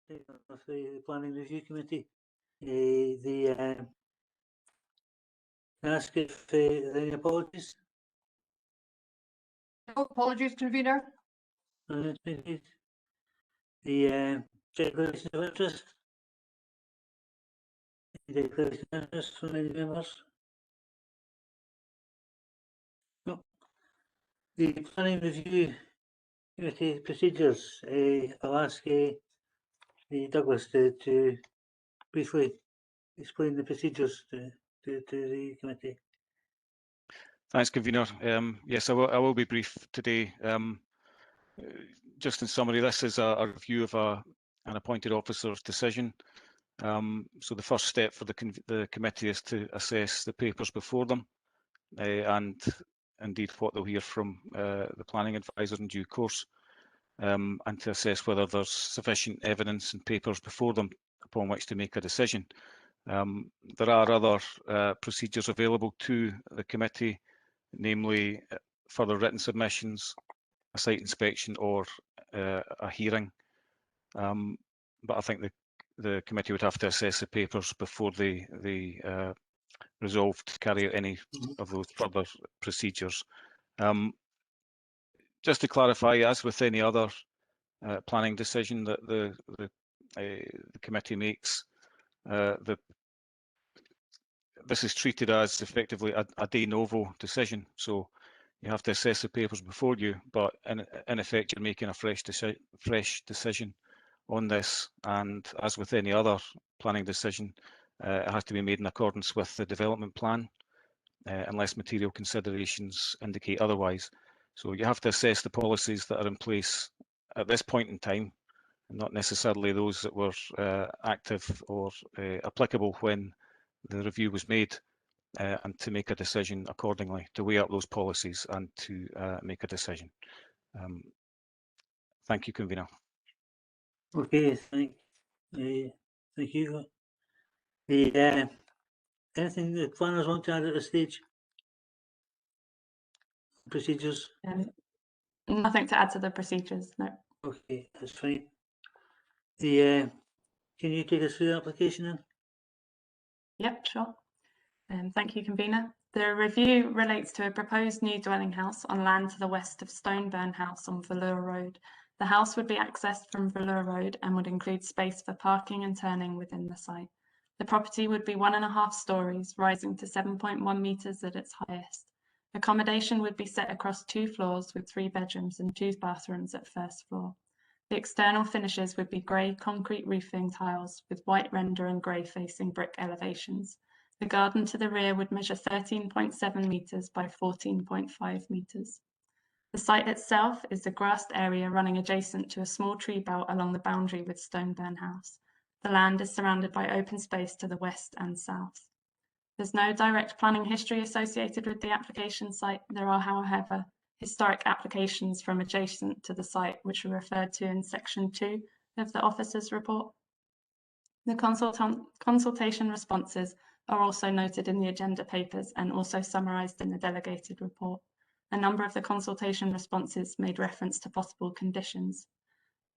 of the Planning Review Committee. Can I ask if there are any apologies? No apologies, convener. The declaration of interest? Any declaration of interest from any members? No. The Planning Review Committee procedures. I'll ask Douglas to briefly explain the procedures to the committee. Thanks, convener. Yes, I will be brief today. Just in summary, this is a review of an appointed officer's decision. So the first step for the committee is to assess the papers before them, and indeed what they'll hear from the planning advisor in due course, and to assess whether there's sufficient evidence and papers before them upon which to make a decision. There are other procedures available to the committee, namely further written submissions, a site inspection, or a hearing. But I think the committee would have to assess the papers before they resolve to carry out any of those further procedures. Just to clarify, as with any other planning decision that the committee makes, this is treated as effectively a de novo decision. So you have to assess the papers before you, but in effect you're making a fresh decision on this. And as with any other planning decision, it has to be made in accordance with the development plan, unless material considerations indicate otherwise. So you have to assess the policies that are in place at this point in time, and not necessarily those that were active or applicable when the review was made, and to make a decision accordingly, to weigh up those policies and to make a decision. Thank you, convener. Okay, thank you. Anything the planners want to add at this stage? Procedures? Nothing to add to the procedures, no. Okay, that's fine. Can you take us through the application then? Yep, sure. Thank you, convener. The review relates to a proposed new dwelling house on land to the west of Stoneburn House on Vellore Road. The house would be accessed from Vellore Road and would include space for parking and turning within the site. The property would be 1.5 stories, rising to 7.1 metres at its highest. Accommodation would be set across 2 floors with 3 bedrooms and 2 bathrooms at first floor. The external finishes would be grey concrete roofing tiles with white render and grey facing brick elevations. The garden to the rear would measure 13.7 metres by 14.5 metres. The site itself is a grassed area running adjacent to a small tree belt along the boundary with Stoneburn House. The land is surrounded by open space to the west and south. There's no direct planning history associated with the application site. There are, however, historic applications from adjacent to the site, which are referred to in section 2 of the officer's report. The consultation responses are also noted in the agenda papers and also summarised in the delegated report. A number of the consultation responses made reference to possible conditions.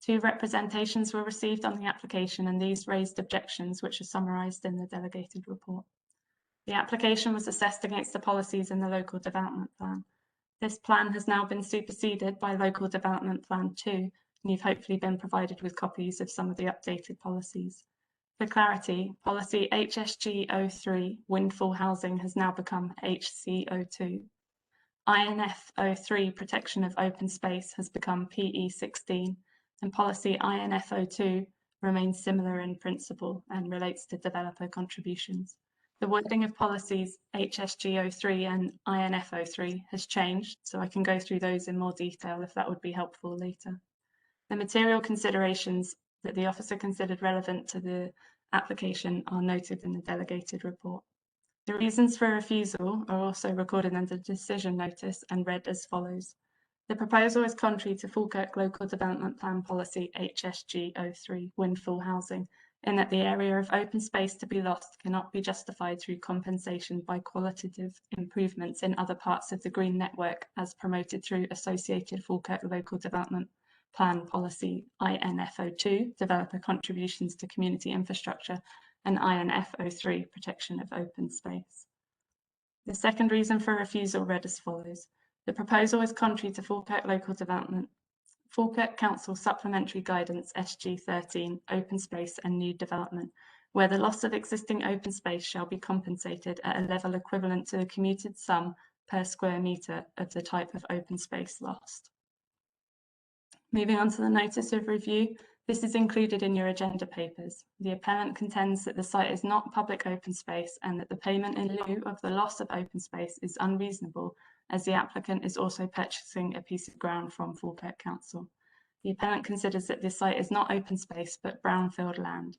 2 representations were received on the application, and these raised objections which are summarised in the delegated report. The application was assessed against the policies in the local development plan. This plan has now been superseded by Local Development Plan 2, and you've hopefully been provided with copies of some of the updated policies. For clarity, policy HSG03, windfall housing, has now become HC02. INF03, protection of open space, has become PE16, and policy INF02 remains similar in principle and relates to developer contributions. The wording of policies HSG03 and INF03 has changed, so I can go through those in more detail if that would be helpful later. The material considerations that the officer considered relevant to the application are noted in the delegated report. The reasons for refusal are also recorded in the decision notice and read as follows. The proposal is contrary to Falkirk Local Development Plan Policy HSG03, windfall housing, in that the area of open space to be lost cannot be justified through compensation by qualitative improvements in other parts of the green network as promoted through associated Falkirk Local Development Plan Policy INFO2, Developer Contributions to Community Infrastructure, and INFO3, Protection of Open Space. The second reason for refusal read as follows. The proposal is contrary to Falkirk Local Development, Falkirk Council Supplementary Guidance SG13, Open Space and New Development, where the loss of existing open space shall be compensated at a level equivalent to the commuted sum per square metre of the type of open space lost. Moving on to the notice of review, this is included in your agenda papers. The appellant contends that the site is not public open space and that the payment in lieu of the loss of open space is unreasonable, as the applicant is also purchasing a piece of ground from Falkirk Council. The appellant considers that this site is not open space but brownfield land.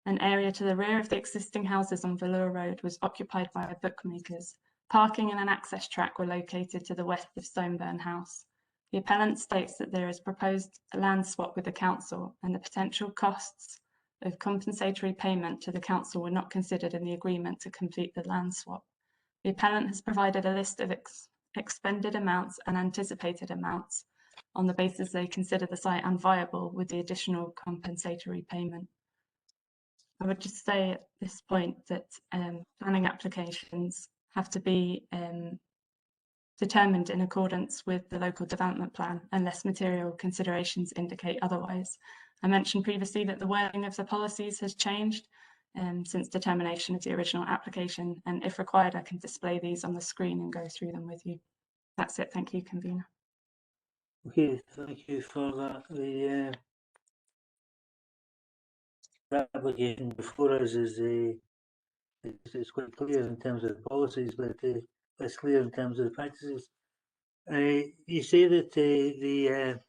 An area to the rear of the existing houses on Velour Road was occupied by bookmakers. Parking and an access track were located to the west of Stoneburn House. The appellant states that there is proposed a land swap with the council and the potential costs of compensatory payment to the council were not considered in the agreement to complete the land swap. The appellant has provided a list of expended amounts and anticipated amounts on the basis they consider the site unviable with the additional compensatory payment. I would just say at this point that planning applications have to be determined in accordance with the local development plan unless material considerations indicate otherwise. I mentioned previously that the wording of the policies has changed since determination of the original application, and if required I can display these on the screen and go through them with you. That's it, thank you, convener. Okay, thank you for that. The application before us is it's quite clear in terms of the policies, but less clear in terms of the practices. You say that the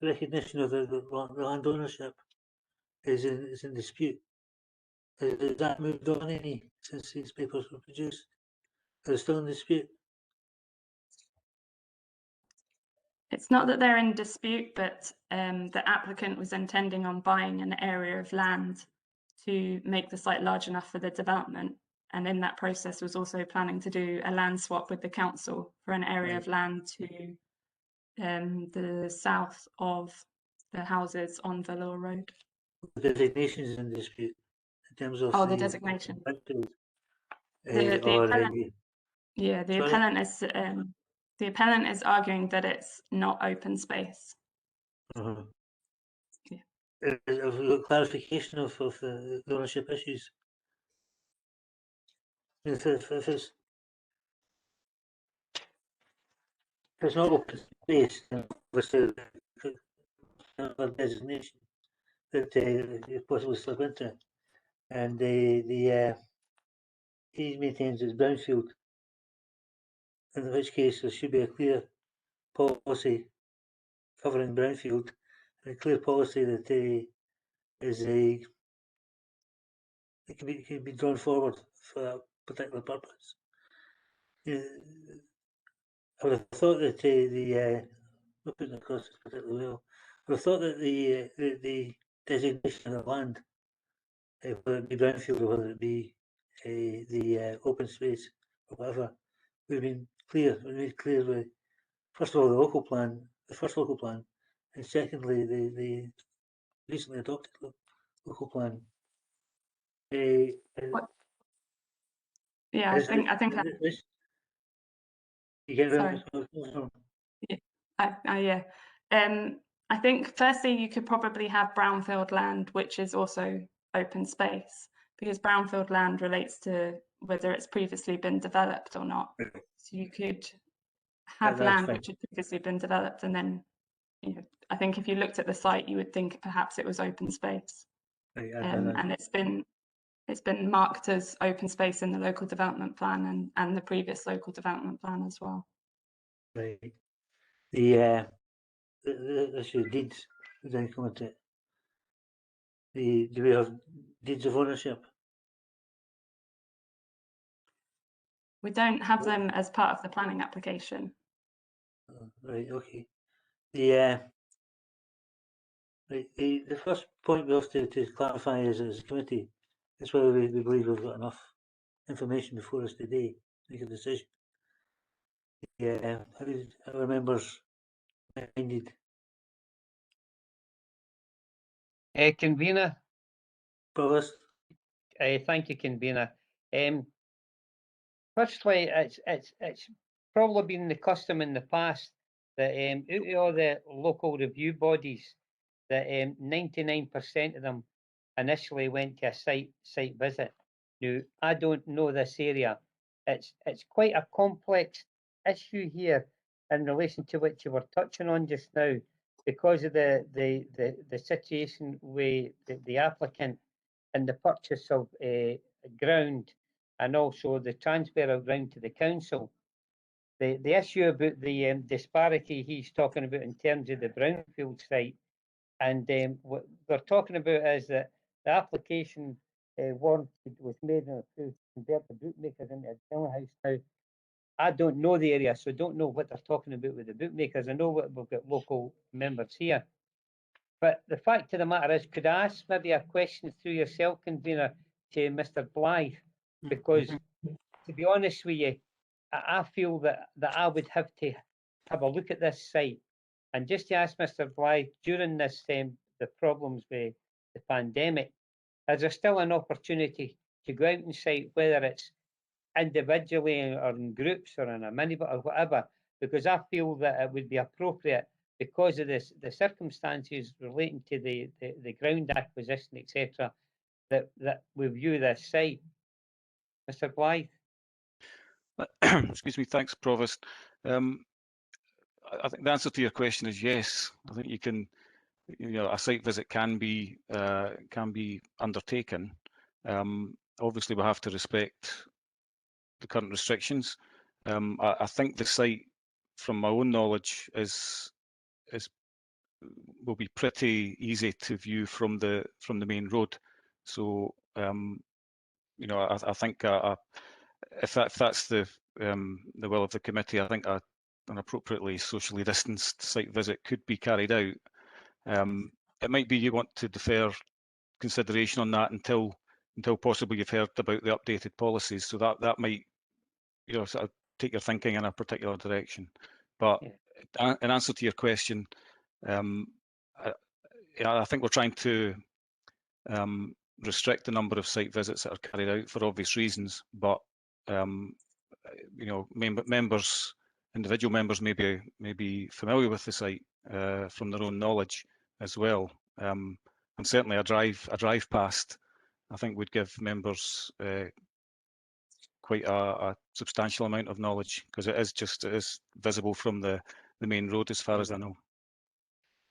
recognition of the land ownership is in dispute. Has that moved on any since these papers were produced? Is it still in dispute? It's not that they're in dispute, but the applicant was intending on buying an area of land to make the site large enough for the development. And in that process was also planning to do a land swap with the council for an area of land to the south of the houses on Velour Road. The designation is in dispute in terms of the designation. The appellant is arguing that it's not open space. Yeah. Yeah. Have we got clarification of the ownership issues? If it's not open space, then obviously a designation that you possibly slip into, and he maintains it's brownfield, in which case there should be a clear policy covering brownfield, and a clear policy that it can be drawn forward for that particular purpose. I would have thought that not putting across this particularly well, I would have thought that the designation of the land, whether it be brownfield or whether it be the open space or whatever, would have been clear, made clear with, first of all, the first local plan, and secondly, the recently adopted local plan. Yeah, I think that. You get Sorry. Yeah. I think firstly you could probably have brownfield land, which is also open space, because brownfield land relates to whether it's previously been developed or not. So you could have land which had previously been developed, and then, you know, I think if you looked at the site, you would think perhaps it was open space. And it's been marked as open space in the local development plan and the previous local development plan as well. Right. The issue of deeds, then come into it. Do we have deeds of ownership? We don't have them as part of the planning application. Right, okay. The first point we have to clarify as a committee is whether we believe we've got enough information before us today to make a decision. our members minded. Convener, Provost? thank you, Convener. Firstly, it's probably been the custom in the past that out of all the local review bodies, that 99% of them initially went to a site visit. Now, I don't know this area. It's quite a complex issue here in relation to what you were touching on just now, because of the situation with the applicant and the purchase of ground, and also the transfer of ground to the council. The issue about the disparity he's talking about in terms of the brownfield site, and what we're talking about is that the application was made and approved to convert the bookmakers into a dwelling house. Now, I don't know the area, so I don't know what they're talking about with the bookmakers. I know we've got local members here. But the fact of the matter is, could I ask maybe a question through yourself, Convener, to Mr. Blythe? Because to be honest with you, I feel that I would have to have a look at this site. And just to ask Mr. Blythe, during this the problems with the pandemic, is there still an opportunity to go out and site, whether it's individually or in groups or in a minibus or whatever? Because I feel that it would be appropriate, because of the circumstances relating to the ground acquisition, etc., that we view this site. Mr. Blythe? Excuse me, thanks, Provost. I think the answer to your question is yes. I think you can, a site visit can be undertaken. Obviously, we have to respect the current restrictions. I think the site, from my own knowledge, will be pretty easy to view from the main road. So, I think if that's the will of the committee, I think an appropriately socially distanced site visit could be carried out. It might be you want to defer consideration on that until possibly you've heard about the updated policies. So that might, sort of take your thinking in a particular direction. But in answer to your question, I think we're trying to restrict the number of site visits that are carried out for obvious reasons. But individual members may be familiar with the site from their own knowledge as well. And certainly a drive past, I think, would give members quite a substantial amount of knowledge, because it is visible from the main road as far as I know.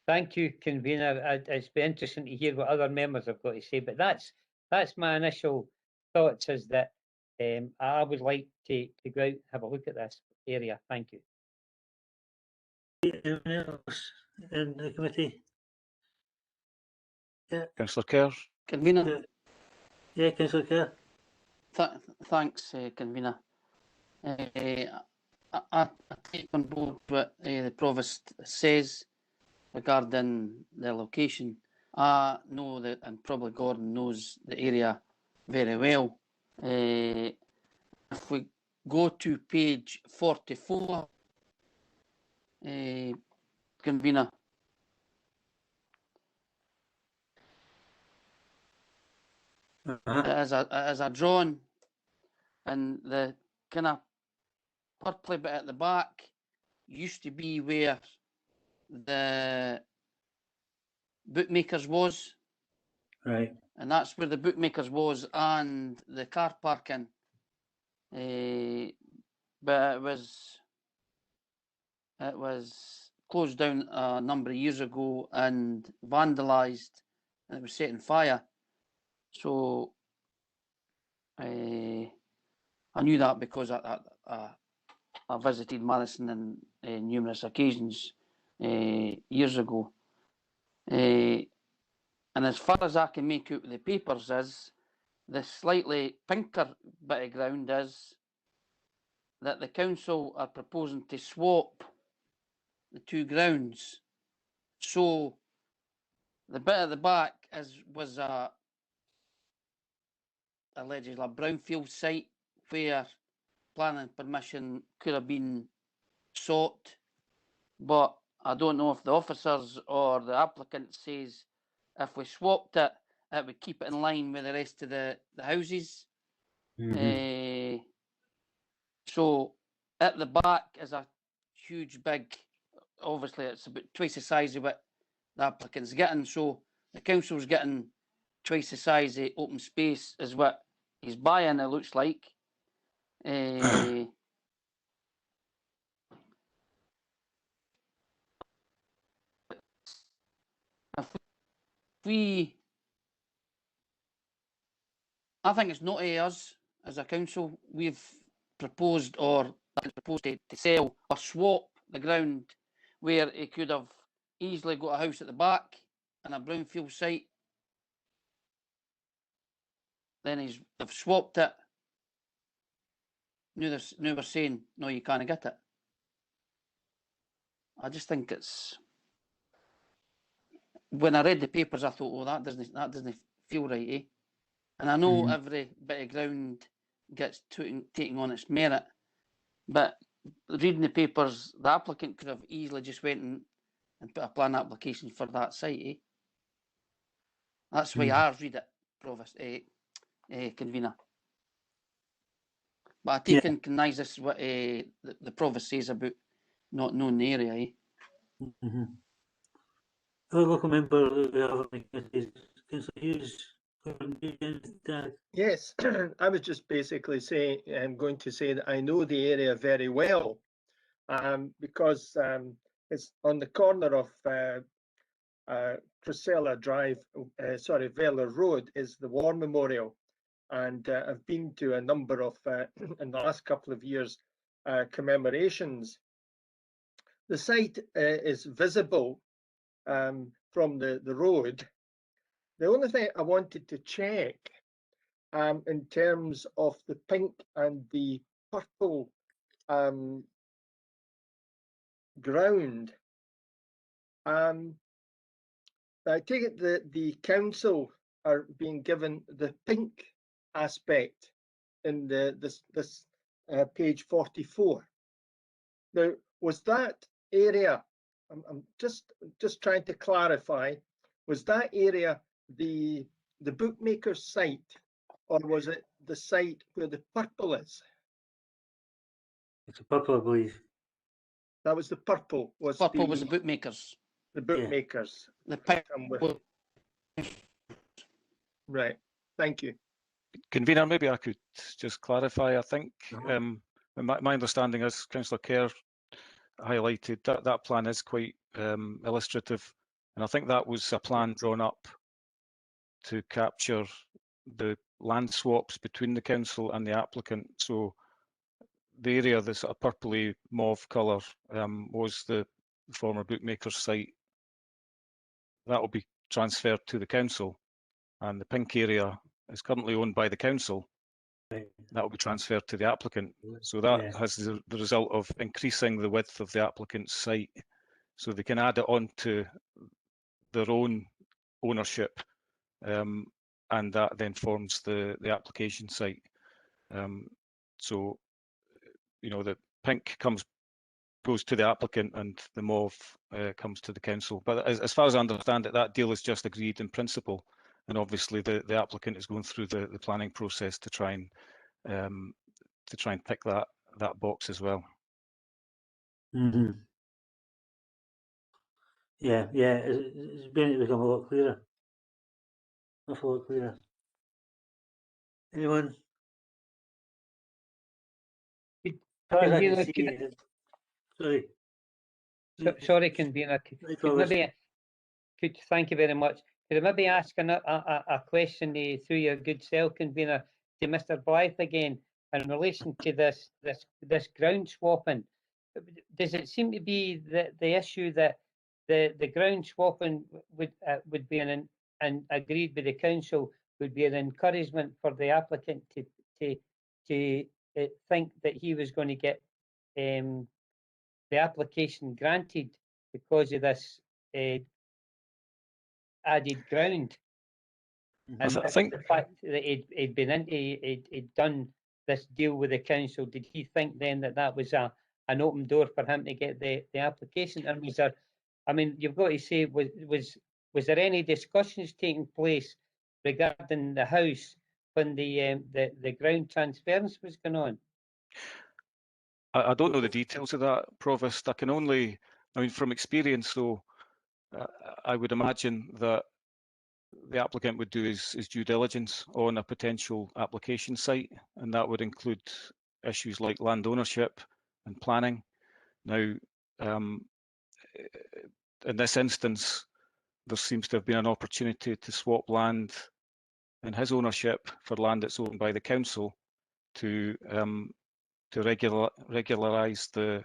Thank you, Convener. It's been interesting to hear what other members have got to say, but that's my initial thoughts, is that I would like to go out and have a look at this area. Thank you. Anyone else in the committee? Yeah. Councillor Kerr? Convener. Yeah, Councillor Kerr. Thanks, Convener. I take on board what the Provost says regarding the location. I know that, and probably Gordon knows the area very well. If we go to page 44, Convener. As a drawing, and the kind of purpley bit at the back used to be where the bookmakers was. Right. And that's where the bookmakers was, and the car parking. But it was closed down a number of years ago and vandalised, and it was set on fire. So I knew that because I visited Madison on numerous occasions years ago. And as far as I can make out the papers, is the slightly pinker bit of ground is that the council are proposing to swap the two grounds. So the bit at the back was allegedly a brownfield site where planning permission could have been sought, but I don't know if the officers or the applicant says if we swapped it, it would keep it in line with the rest of the houses. So at the back is a huge big, obviously it's about twice the size of what the applicant's getting, so the council's getting twice the size of open space as what he's buying, it looks like. If I think it's not us as a council. We've proposed to sell or swap the ground where he could have easily got a house at the back and a brownfield site. Then they've swapped it. Now we're saying no, you can't get it. I just think it's. When I read the papers, I thought, "Oh, that doesn't feel right, eh?" And I know every bit of ground gets taken on its merit, but reading the papers, the applicant could have easily just went and put a plan application for that site, eh? That's the way I read it, Provost, convener. But I take in recognise this what the Provost says about not knowing the area, eh? A local member Councillor Hughes. Yes, I was just basically saying, I'm going to say that I know the area very well, because it's on the corner of Cressella Drive, Vella Road is the War Memorial, and I've been to a number of, in the last couple of years, commemorations. The site is visible from the road. The only thing I wanted to check in terms of the pink and the purple ground, I take it that the council are being given the pink aspect in this page 44. Now, was that area? I'm just trying to clarify. Was that area the bookmaker's site, or was it the site where the purple is? It's a purple, I believe. That was the purple. Purple was the bookmakers. The bookmakers. The pink. Right. Thank you. Convener, maybe I could just clarify. I think my understanding is Councillor Kerr highlighted that plan is quite illustrative, and I think that was a plan drawn up to capture the land swaps between the council and the applicant. So the area, the sort of purpley mauve colour, was the former bookmaker's site. That will be transferred to the council, and the pink area is currently owned by the council. That will be transferred to the applicant. So that has the result of increasing the width of the applicant's site, so they can add it on to their own ownership, and that then forms the application site. So, you know, the pink goes to the applicant and the mauve comes to the council. But as far as I understand it, that deal is just agreed in principle, and obviously the applicant is going through the planning process to try and tick that box as well. Yeah, it's beginning to become a lot clearer. A lot clearer. Anyone? Sorry. Sorry, convener. Thank you very much. Could I maybe ask a question through your good self, convener, to Mr. Blythe again in relation to this ground swapping? Does it seem to be the issue that the ground swapping would be and agreed with the council would be an encouragement for the applicant to think that he was going to get the application granted because of this added ground? And I think the fact that he'd done this deal with the council, did he think then that was a an open door for him to get the application? And was there, I mean, you've got to say, was there any discussions taking place regarding the house when the ground transference was going on? I don't know the details of that, Provost. I mean, from experience though, I would imagine that the applicant would do his due diligence on a potential application site, and that would include issues like land ownership and planning. Now, in this instance, there seems to have been an opportunity to swap land in his ownership for land that's owned by the council to regularise the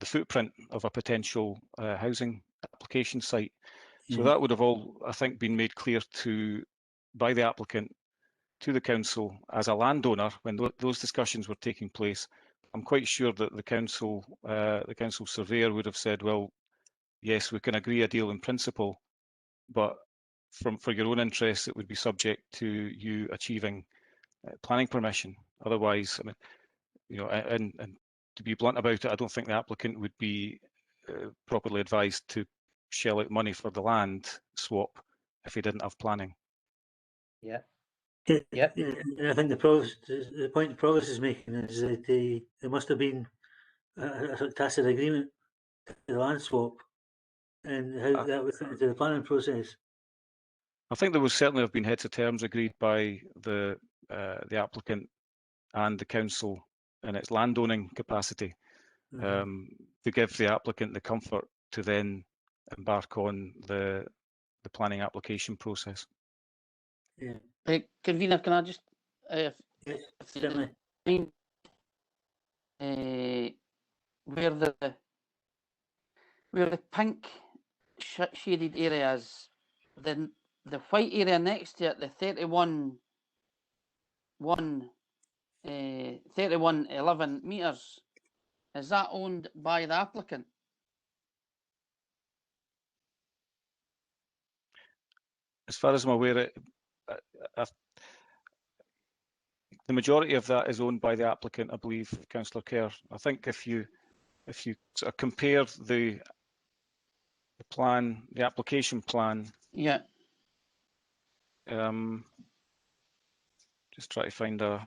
footprint of a potential housing application site. So that would have all, I think, been made clear by the applicant to the council as a landowner when those discussions were taking place. I'm quite sure that the council surveyor would have said, well, yes, we can agree a deal in principle, but for your own interests, it would be subject to you achieving planning permission. Otherwise, I mean, you know, and to be blunt about it, I don't think the applicant would be properly advised to shell out money for the land swap if he didn't have planning. Yeah. Yeah, Yep. I think the point the Provost is making is that there must have been a sort of tacit agreement to the land swap and how that was into the planning process. I think there would certainly have been heads of terms agreed by the applicant and the council in its landowning capacity to give the applicant the comfort to then embark on the planning application process. Yeah. Convener, can I just, Yes, certainly. Where the pink shaded area is, then the white area next to it, the 3111 metres, is that owned by the applicant? As far as I'm aware, the majority of that is owned by the applicant, I believe, Councillor Kerr. I think if you sort of compare the plan, the application plan. Yeah. Just try to find a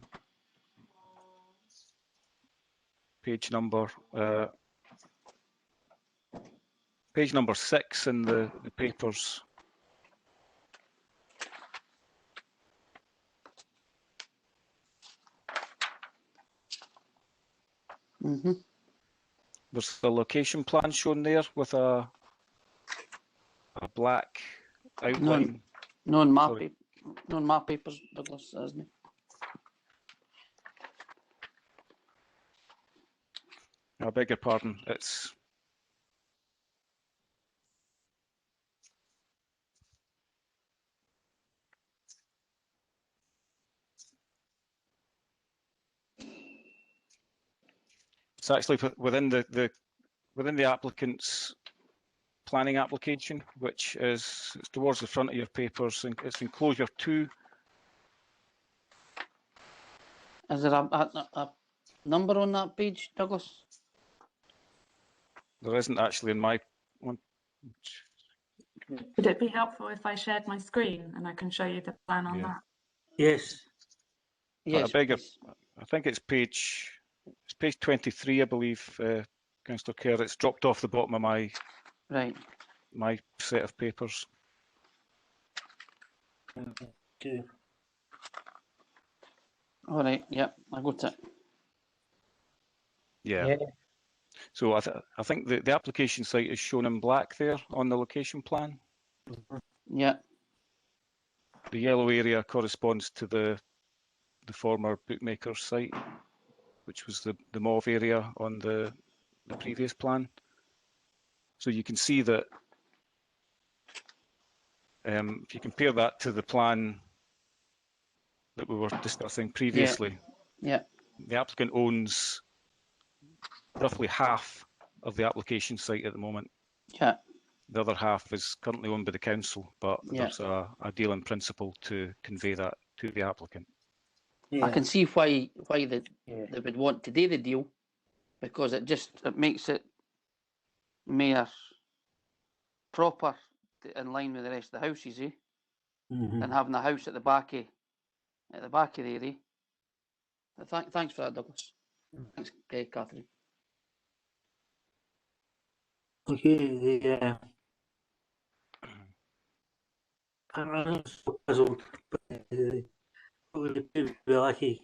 page number. Page number 6 in the papers. There's the location plan shown there with a black outline. No, on my papers, Douglas, isn't it? I beg your pardon. It's actually within the applicant's planning application, which is towards the front of your papers. It's enclosure 2. Is there a number on that page, Douglas? There isn't actually in my one. Would it be helpful if I shared my screen and I can show you the plan on that? Yes. Yes. I think it's page 23, I believe, Councillor Kerr. It's dropped off the bottom of my set of papers. Okay. All right. Yeah, I got it. Yeah. So I think the application site is shown in black there on the location plan. Yeah. The yellow area corresponds to the former bookmaker's site, which was the mauve area on the previous plan. So you can see that if you compare that to the plan that we were discussing previously, the applicant owns roughly half of the application site at the moment. Yeah. The other half is currently owned by the council, but there's a deal in principle to convey that to the applicant. I can see why they Yeah. would want to do the deal, because it makes it more proper in line with the rest of the houses, than having a house at the back of the area. Thanks for that, Douglas. Thanks, Catherine. Okay, I'm so puzzled by what would appear to be lacking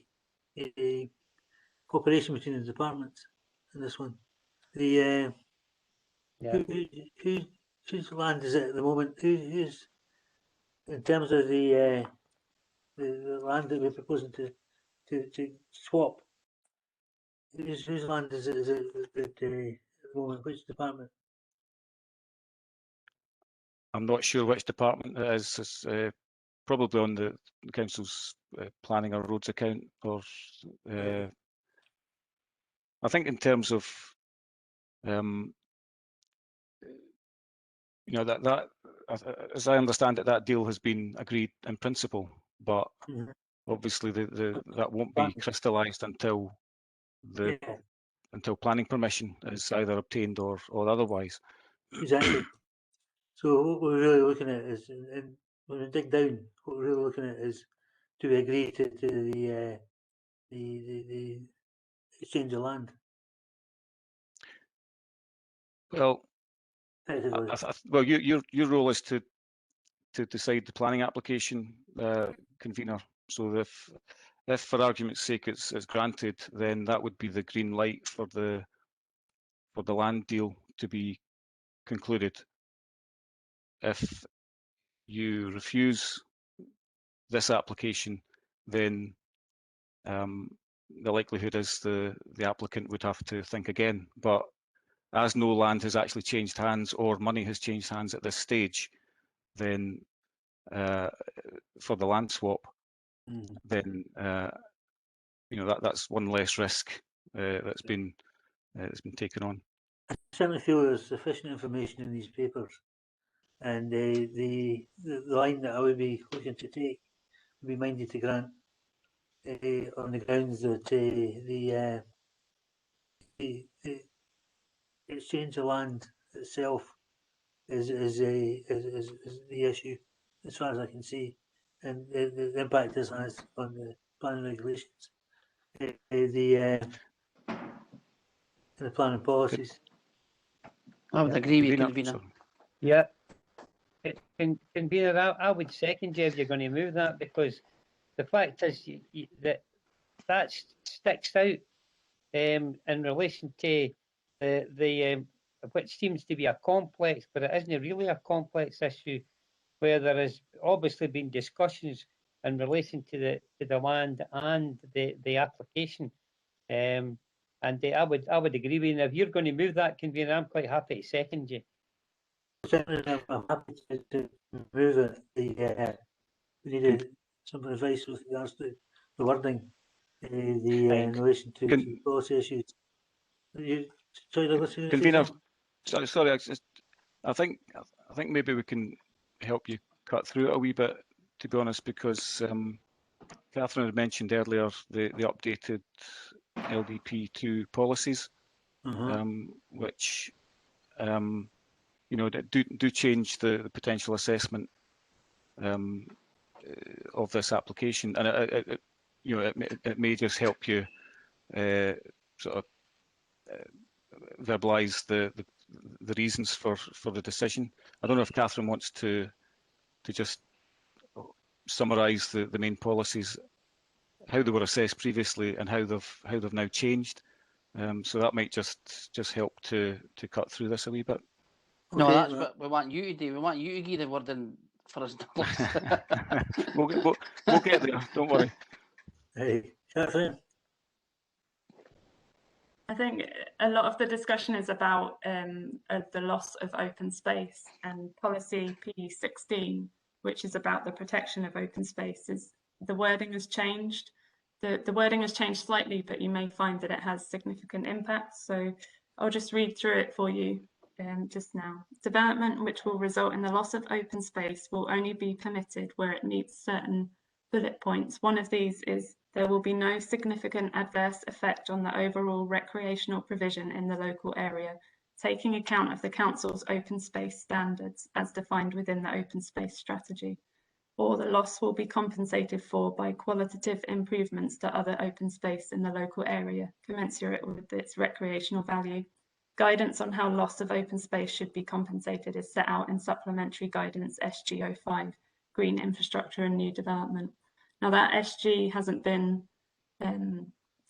cooperation between the departments in this one. The Yeah. whose land is it at the moment? Who's in terms of the land that we're proposing to swap? Whose land is it at the moment? Which department? I'm not sure which department it is. It's probably on the council's planning or roads account, or I think in terms of you know, that as I understand it, that deal has been agreed in principle, but obviously that won't be crystallised until until planning permission is either obtained or otherwise. Exactly. So what we're really looking at is, and when we dig down, what we're really looking at is, do we agree to the exchange of land? Well, Effectively. well, your role is to decide the planning application, convener. So if for argument's sake it's granted, then that would be the green light for the land deal to be concluded. If you refuse this application, then the likelihood is the applicant would have to think again. But as no land has actually changed hands or money has changed hands at this stage, then for the land swap, then you know, that's one less risk that's been taken on. I certainly feel there's sufficient information in these papers, and the line that I would be looking to take would be minded to grant on the grounds that the exchange of land itself is the issue, as far as I can see, and the impact this has on the planning regulations, the planning policies. I would agree with you, Convener, Convener. sorry. Yeah. Convener, I would second you if you're going to move that, because the fact is that sticks out in relation to the which seems to be a complex, but it isn't really a complex issue, where there has obviously been discussions in relation to the land and the application. And I would agree with you. If you're going to move that, Convener, I'm quite happy to second you. Certainly, I'm happy to move it. We need some advice with regards to the wording, in relation to policy issues. Sorry, Douglas, Convener, sorry, I think maybe we can help you cut through it a wee bit, to be honest, because Catherine had mentioned earlier the updated LDP2 policies, which you know, do change the potential assessment of this application, and it you know, it may just help you sort of verbalise the reasons for the decision. I don't know if Catherine wants to just summarise the main policies, how they were assessed previously and how they've now changed. So that might just help to cut through this a wee bit. No, Okay, that's what we want you to do. We want you to give the wording for us. We'll get there, don't worry. Hey, Catherine. I think a lot of the discussion is about the loss of open space, and policy P16, which is about the protection of open spaces. The wording has changed. The wording has changed slightly, but you may find that it has significant impact. So I'll just read through it for you just now. Development which will result in the loss of open space will only be permitted where it meets certain bullet points. One of these is There will be no significant adverse effect on the overall recreational provision in the local area, taking account of the council's open space standards as defined within the open space strategy, or the loss will be compensated for by qualitative improvements to other open space in the local area, commensurate with its recreational value. Guidance on how loss of open space should be compensated is set out in Supplementary Guidance SG05, Green Infrastructure and New Development. Now that SG hasn't been to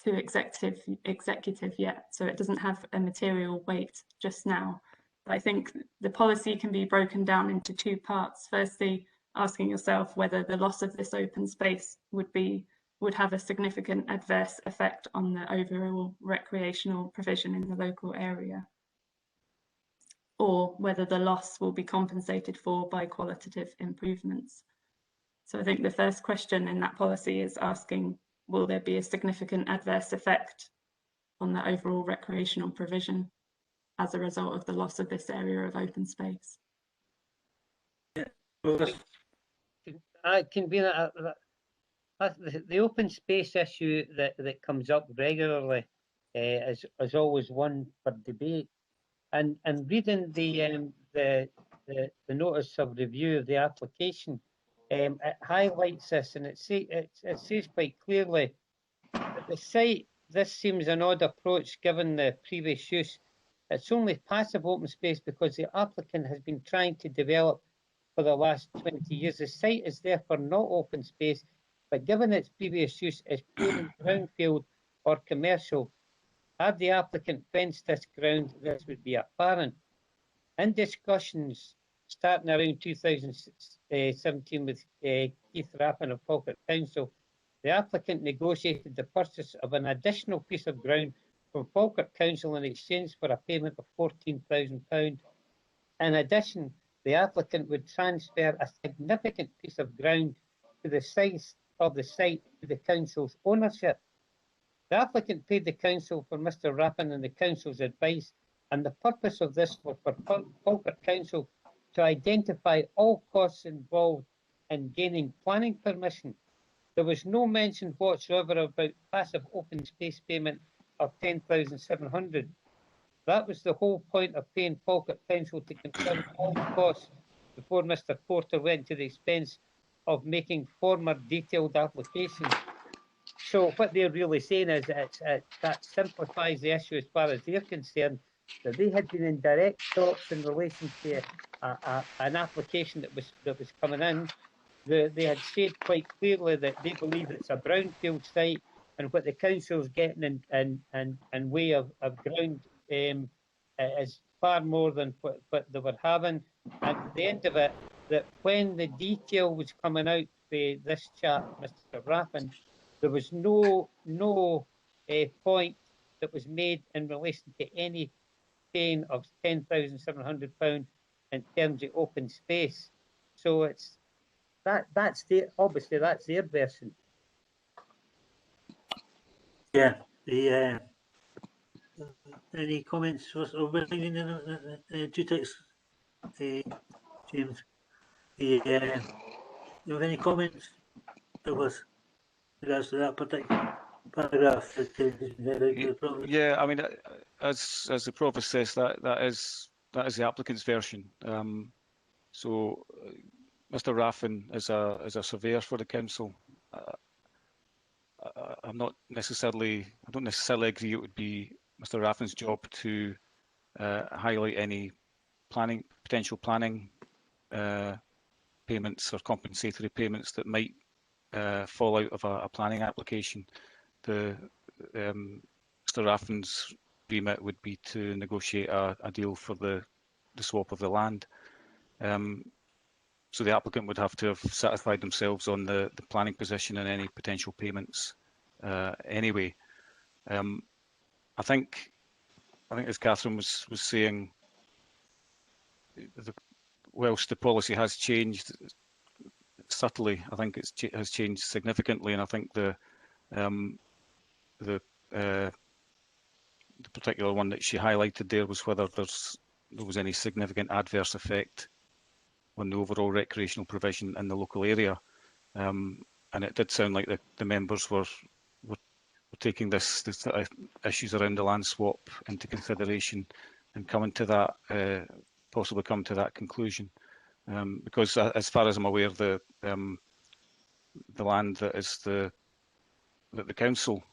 executive yet, so it doesn't have a material weight just now. But I think the policy can be broken down into two parts. Firstly, asking yourself whether the loss of this open space would have a significant adverse effect on the overall recreational provision in the local area, or whether the loss will be compensated for by qualitative improvements. So I think the first question in that policy is asking, will there be a significant adverse effect on the overall recreational provision as a result of the loss of this area of open space? Convener, the open space issue that comes up regularly is always one for debate. And reading the notice of review of the application, it highlights this, and it says quite clearly that the site, this seems an odd approach given the previous use. It's only passive open space because the applicant has been trying to develop for the last 20 years. The site is therefore not open space, but given its previous use as purely brownfield or commercial, had the applicant fenced this ground, this would be apparent. In discussions starting around 2017 with Keith Rappin of Falkirk Council, the applicant negotiated the purchase of an additional piece of ground from Falkirk Council in exchange for a payment of £14,000. In addition, the applicant would transfer a significant piece of ground to the size of the site to the council's ownership. The applicant paid the council for Mr. Rappin and the council's advice, and the purpose of this was for Falkirk Council to identify all costs involved in gaining planning permission. There was no mention whatsoever about passive open space payment of £10,700. That was the whole point of paying Falkirk Council to confirm all costs before Mr. Porter went to the expense of making former detailed applications. So what they're really saying is that simplifies the issue as far as they're concerned, that they had been in direct talks in relation to an application that was coming in. They had said quite clearly that they believe it's a brownfield site, and what the council's getting in way of ground is far more than what they were having. And at the end of it, that when the detail was coming out for this chap, Mr. Rappin, there was no point that was made in relation to any paying of £10,700 in terms of open space. So it's that's obviously that's their version. Yeah. Any comments or anything in Jutex, James? You have any comments with regards to that particular paragraph? Yeah, I mean, as the provost says, that is the applicant's version. So Mr. Raffin is a surveyor for the council. I don't necessarily agree it would be Mr. Raffin's job to highlight any potential planning payments or compensatory payments that might fall out of a planning application. Mr. Raffin's remit would be to negotiate a deal for the swap of the land. So the applicant would have to have satisfied themselves on the planning position and any potential payments anyway. I think as Catherine was saying, whilst the policy has changed subtly, I think it has changed significantly, and I think the particular one that she highlighted there was whether there was any significant adverse effect on the overall recreational provision in the local area, and it did sound like the members were taking this issues around the land swap into consideration and coming to that, possibly come to that conclusion. Because as far as I'm aware, the land that the council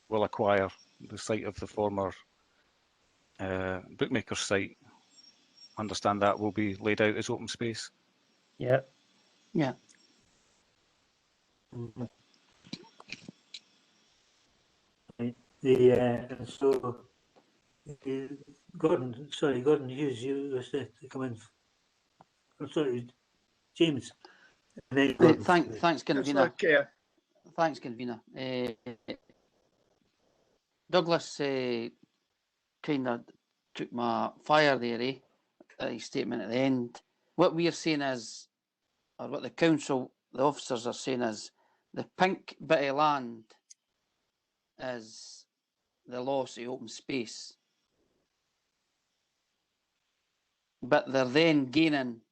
will acquire, the site of the former Bookmaker site, understand that will be laid out as open space. Yep. Yeah. Mhm. Right. And so Gordon Hughes, you wish to come in. I'm sorry, James. And then Gordon. Thanks, Councillor convener. Kerr. Thanks, convener. Douglas kind of took my fire there, his statement at the end. What we are saying is, or what the council, the officers are saying is, the pink bit of land is the loss of open space. But they're then gaining,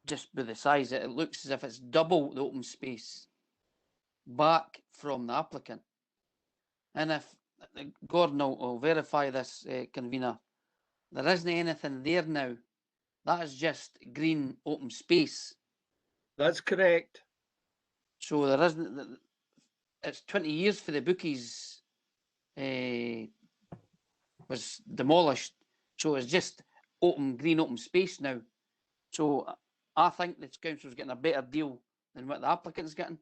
just with the size, it looks as if it's double the open space back from the applicant. And if Gordon will verify this, convener, there isn't anything there now. That is just green open space. That's correct. So there isn't. It's 20 years for the bookies was demolished. So it's just green open space now. So I think the council's getting a better deal than what the applicant's getting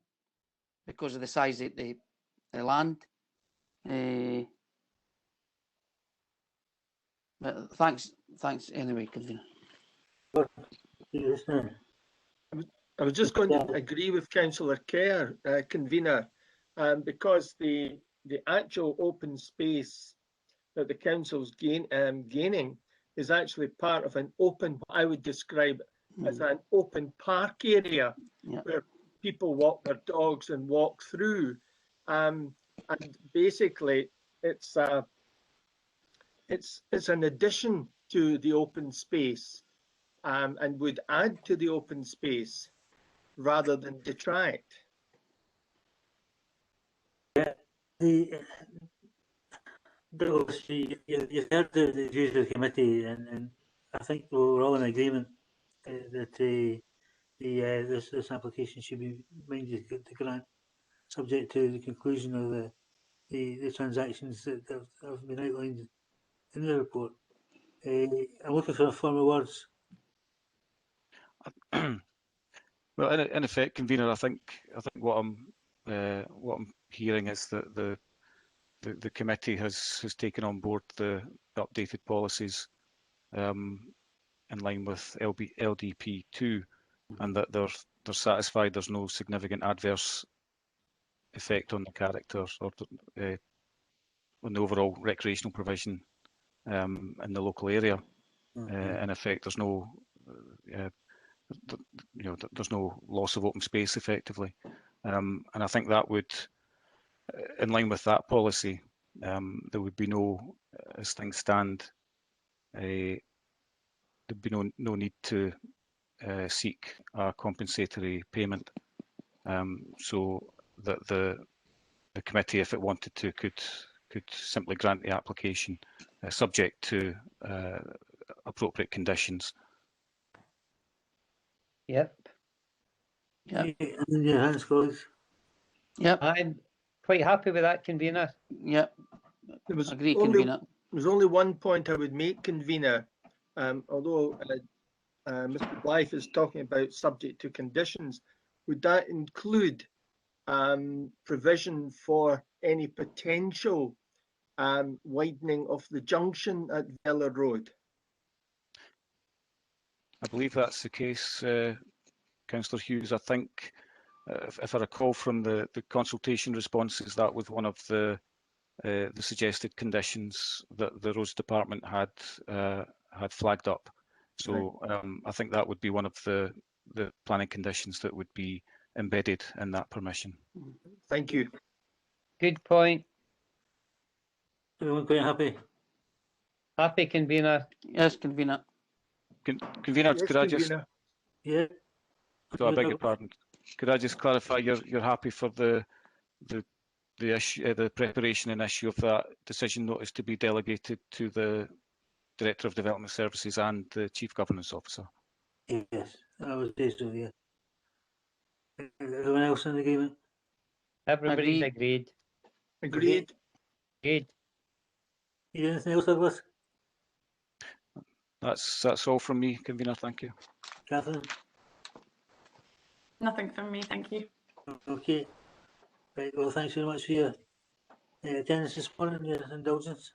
because of the size of the land. But thanks anyway, convener. I was just going to agree with Councillor Kerr, convener, because the actual open space that the council's gaining is actually part of an open, what I would describe as an open park area where people walk their dogs and walk through. And basically, it's an addition to the open space and would add to the open space rather than detract. Yeah, Douglas, you've heard the views of the committee, and I think we're all in agreement that this application should be minded to grant, subject to the conclusion of the transactions that have been outlined in the report. I'm looking for formal words. Well, in effect, convener, I think what I'm hearing is that the committee has taken on board the updated policies in line with LDP2, and that they're satisfied there's no significant adverse effect on the character or on the overall recreational provision in the local area. In effect, there's no there's no loss of open space effectively, and I think that would, in line with that policy, there would be no, as things stand, there'd be no need to seek a compensatory payment, so that the committee, if it wanted to, could simply grant the application subject to appropriate conditions. Yep. Yep. In your hands, colleagues. Yep. I'm quite happy with that, convener. Yep. There was Agree, only, convener. there's only one point I would make, convener, although Mr. Blythe is talking about subject to conditions. Would that include provision for any potential widening of the junction at Vella Road? I believe that's the case, Councillor Hughes. I think, if I recall from the consultation responses, that was one of the suggested conditions that the Roads Department had flagged up. So I think that would be one of the planning conditions that would be embedded in that permission. Thank you. Good point. Everyone quite happy? Happy, convener. Yes, convener. Convener, Yes, could I just, convener. Yeah. so I beg your pardon, could I just clarify you're happy for the the issue, the preparation and issue of that decision notice to be delegated to the Director of Development Services and the Chief Governance Officer. Yes, I would say so, yeah. Everyone else in agreement? Everybody's Agreed. agreed. Agreed. You anything else, Douglas? That's all from me, convener. Thank you. Catherine? Nothing from me, thank you. Okay. Right, well, thanks very much for your attendance this morning, your indulgence.